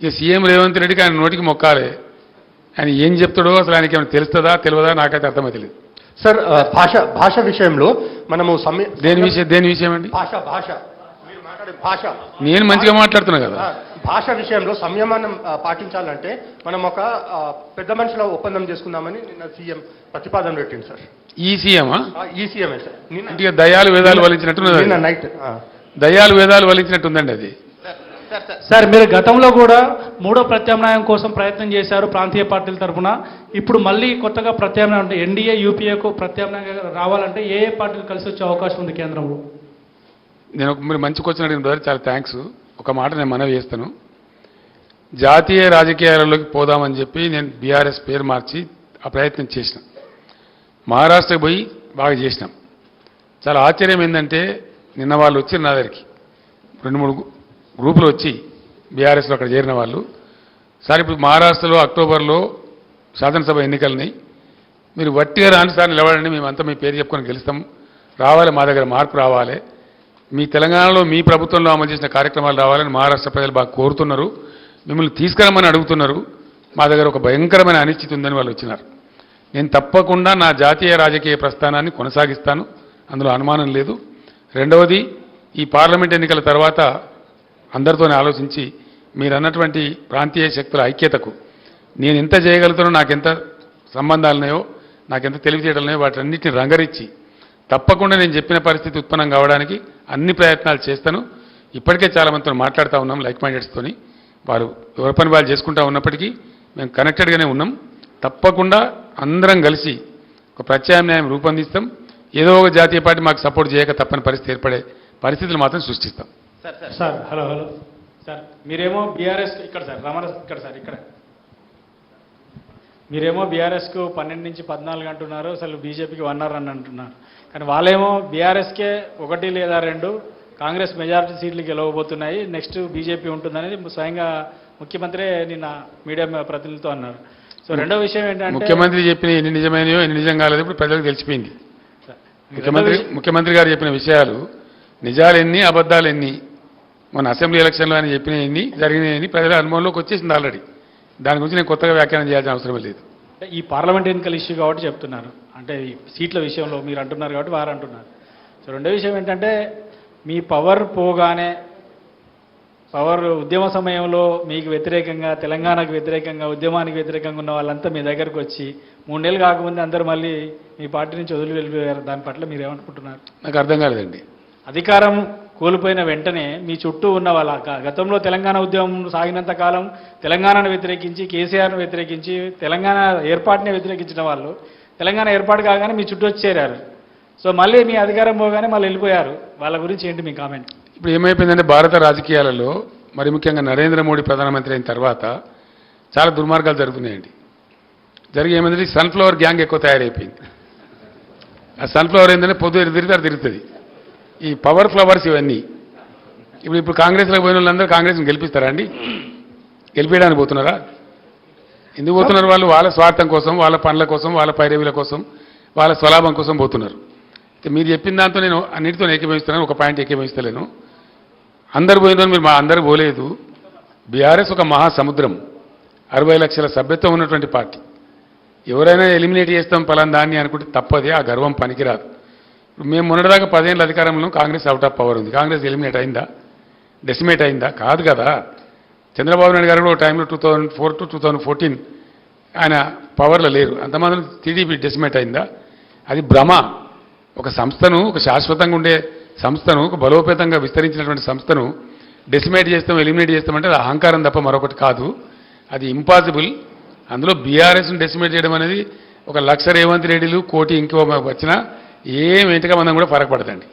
ఇక సీఎం రేవంత్ రెడ్డికి ఆయన నోటికి మొక్కాలి. ఆయన ఏం చెప్తాడో అసలు ఆయనకి ఏమైనా తెలుస్తుందా తెలియదా నాకైతే అర్థమవుతలేదు. సార్ భాష విషయంలో మనము దేని విషయం అండి? భాష మీరు మాట్లాడే భాష నేను మంచిగా మాట్లాడుతున్నా కదా. భాష విషయంలో సంయమనం పాటించాలంటే మనం ఒక పెద్ద మనుషుల ఒప్పందం చేసుకుందామని నిన్న సీఎం ప్రతిపాదన పెట్టింది సార్. ఈ సీఎమా? ఈ సీఎమే సార్. నిన్న దయాలు వేదాలు వలించినట్టున్నది. నిన్న నైట్ దయాలు వేదాలు వలించినట్టుందండి అది. సార్ మీరు గతంలో కూడా మూడో ప్రత్యామ్నాయం కోసం ప్రయత్నం చేశారు ప్రాంతీయ పార్టీల తరఫున. ఇప్పుడు మళ్ళీ కొత్తగా ప్రత్యామ్నాయం అంటే ఎన్డీఏ యూపీఏకు ప్రత్యామ్నాయంగా రావాలంటే ఏ పార్టీలు కలిసి వచ్చే అవకాశం ఉంది కేంద్రంలో? నేను మీరు మంచి క్వశ్చన్ అడిగిన ద్వారా చాలా థ్యాంక్స్. ఒక మాట నేను మనవి చేస్తాను. జాతీయ రాజకీయాలలోకి పోదామని చెప్పి నేను బీఆర్ఎస్ పేరు మార్చి ఆ ప్రయత్నం చేసిన. మహారాష్ట్రకి పోయి బాగా చేసినాం. చాలా ఆశ్చర్యం ఏంటంటే నిన్న వాళ్ళు వచ్చి నా దగ్గరికి 2-3 గ్రూపులు వచ్చి బీఆర్ఎస్లో అక్కడ చేరిన వాళ్ళు, సార్ ఇప్పుడు మహారాష్ట్రలో అక్టోబర్లో శాసనసభ ఎన్నికలని మీరు వట్టిగా రాని సార్ నిలబడండి, మేమంతా మీ పేరు చెప్పుకొని గెలుస్తాం, రావాలి, మా దగ్గర మార్పు రావాలి, మీ తెలంగాణలో మీ ప్రభుత్వంలో అమలు చేసిన కార్యక్రమాలు రావాలని మహారాష్ట్ర ప్రజలు బాగా కోరుతున్నారు, మిమ్మల్ని తీసుకురమ్మని అడుగుతున్నారు, మా దగ్గర ఒక భయంకరమైన అనిశ్చితి ఉందని వాళ్ళు వచ్చినారు. నేను తప్పకుండా నా జాతీయ రాజకీయ ప్రస్థానాన్ని కొనసాగిస్తాను, అందులో అనుమానం లేదు. రెండవది, ఈ పార్లమెంట్ ఎన్నికల తర్వాత అందరితోనే ఆలోచించి మీరు అన్నటువంటి ప్రాంతీయ శక్తుల ఐక్యతకు నేను ఎంత చేయగలుగుతానో, నాకెంత సంబంధాలున్నాయో, నాకెంత తెలివితేటలున్నాయో వాటన్నిటిని రంగరించి తప్పకుండా నేను చెప్పిన పరిస్థితి ఉత్పన్నం కావడానికి అన్ని ప్రయత్నాలు చేస్తాను. ఇప్పటికే చాలా మందితో మాట్లాడుతూ ఉన్నాం, లైక్ మైండెడ్స్తోని. వారు ఎవరి పని వాళ్ళు చేసుకుంటూ ఉన్నప్పటికీ మేము కనెక్టెడ్గానే ఉన్నాం. తప్పకుండా అందరం కలిసి ఒక ప్రత్యామ్నాయం రూపొందిస్తాం. ఏదో ఒక జాతీయ పార్టీ మాకు సపోర్ట్ చేయక తప్పని పరిస్థితి ఏర్పడే పరిస్థితులు మాత్రం సృష్టిస్తాం. సార్ హలో సార్, మీరేమో బీఆర్ఎస్ ఇక్కడ సార్ రామారావు ఇక్కడ సార్ ఇక్కడ మీరేమో బీఆర్ఎస్కు 12 నుంచి 14 అంటున్నారు, అసలు బీజేపీకి 1 అవర్ అని అంటున్నారు. కానీ వాళ్ళేమో బీఆర్ఎస్కే 1 లేదా 2 కాంగ్రెస్ మెజారిటీ సీట్లు గెలవబోతున్నాయి, నెక్స్ట్ బీజేపీ ఉంటుందనేది స్వయంగా ముఖ్యమంత్రి నిన్న మీడియా ప్రతినిధులతో అన్నారు. సో రెండో విషయం ఏంటంటే ముఖ్యమంత్రి చెప్పిన ఎన్ని నిజమైనయో ఎన్ని నిజం కాలేదు ఇప్పుడు ప్రజలకు తెలిసిపోయింది. ముఖ్యమంత్రి గారు చెప్పిన విషయాలు నిజాలు ఎన్ని అబద్ధాలు ఎన్ని, మన అసెంబ్లీ ఎలక్షన్లో ఆయన చెప్పిన ఎన్ని జరిగినాయని ప్రజల అనుభవంలోకి వచ్చేసింది ఆల్రెడీ. దాని గురించి నేను కొత్తగా వ్యాఖ్యానం చేయాల్సిన అవసరం లేదు. ఈ పార్లమెంట్ ఎన్నికల ఇష్యూ కాబట్టి చెప్తున్నారు, అంటే ఈ సీట్ల విషయంలో మీరు అంటున్నారు కాబట్టి వారు అంటున్నారు. సో రెండో విషయం ఏంటంటే మీ పవర్ పోగానే, పవర్ ఉద్యమ సమయంలో మీకు వ్యతిరేకంగా, తెలంగాణకు వ్యతిరేకంగా, ఉద్యమానికి వ్యతిరేకంగా ఉన్న వాళ్ళంతా మీ దగ్గరకు వచ్చి 3 నెలలు కాకముందే అందరూ మళ్ళీ మీ పార్టీ నుంచి వదిలి వెళ్ళిపోయారు. దాని పట్ల మీరు ఏమనుకుంటున్నారు? నాకు అర్థం కాలేదండి. అధికారం కోల్పోయిన వెంటనే మీ చుట్టూ ఉన్న వాళ్ళ గతంలో తెలంగాణ ఉద్యమం సాగినంత కాలం తెలంగాణను వ్యతిరేకించి, కేసీఆర్ను వ్యతిరేకించి, తెలంగాణ ఏర్పాటుని వ్యతిరేకించిన వాళ్ళు తెలంగాణ ఏర్పాటు కాగానే మీ చుట్టూ వచ్చి చేరారు. సో మళ్ళీ మీ అధికారం పోగానే మళ్ళీ వెళ్ళిపోయారు. వాళ్ళ గురించి ఏంటి మీ కామెంట్? ఇప్పుడు ఏమైపోయిందంటే భారత రాజకీయాలలో మరి ముఖ్యంగా నరేంద్ర మోడీ ప్రధానమంత్రి అయిన తర్వాత చాలా దుర్మార్గాలు జరుగుతున్నాయండి. ఏమైందంటే సన్ఫ్లవర్ గ్యాంగ్ ఎక్కువ తయారైపోయింది. ఆ సన్ఫ్లవర్ ఏంటంటే పొద్దు తిరిగితే తిరుగుతుంది. ఈ పవర్ ఫ్లవర్స్ ఇవన్నీ ఇప్పుడు కాంగ్రెస్లో పోయిన వాళ్ళందరూ కాంగ్రెస్ని గెలిపిస్తారా అండి? గెలిపించడానికి పోతున్నారా? ఎందుకు పోతున్నారు? వాళ్ళు వాళ్ళ స్వార్థం కోసం, వాళ్ళ పనుల కోసం, వాళ్ళ పైరవీల కోసం, వాళ్ళ స్వలాభం కోసం పోతున్నారు. మీరు చెప్పిన దాంతో నేను అన్నిటితో ఏకీభవిస్తున్నాను, ఒక పాయింట్ ఏకీభవిస్తలేను. అందరు పోయిన మీరు అందరూ పోలేదు. బీఆర్ఎస్ ఒక మహాసముద్రం, 60 లక్షల సభ్యత్వం ఉన్నటువంటి పార్టీ. ఎవరైనా ఎలిమినేట్ చేస్తాం పలానా దాన్ని అనుకుంటే తప్పదే, ఆ గర్వం పనికిరాదు. ఇప్పుడు మేము మొన్నటిదాకా 10 ఏళ్ళ అధికారంలో కాంగ్రెస్ అవుట్ ఆఫ్ పవర్ ఉంది. కాంగ్రెస్ ఎలిమినేట్ అయిందా? డెసిమేట్ అయిందా? కాదు కదా. చంద్రబాబు నాయుడు గారు ఒక టైంలో 2004 to 2014 ఆయన పవర్లో లేరు, అంతమంది టీడీపీ డెసిమేట్ అయిందా? అది భ్రమ. ఒక సంస్థను, ఒక శాశ్వతంగా ఉండే సంస్థను, ఒక బలోపేతంగా విస్తరించినటువంటి సంస్థను డెసిమేట్ చేస్తాం, ఎలిమినేట్ చేస్తామంటే అది అహంకారం తప్ప మరొకటి కాదు. అది ఇంపాసిబుల్. అందులో బీఆర్ఎస్ను డెసిమేట్ చేయడం అనేది 1 లక్ష రేవంత్ రెడ్డిలు, 1 కోటి ఇంకో వచ్చినా ఏం ఎంటగా మనం కూడా ఫరక పడదండి.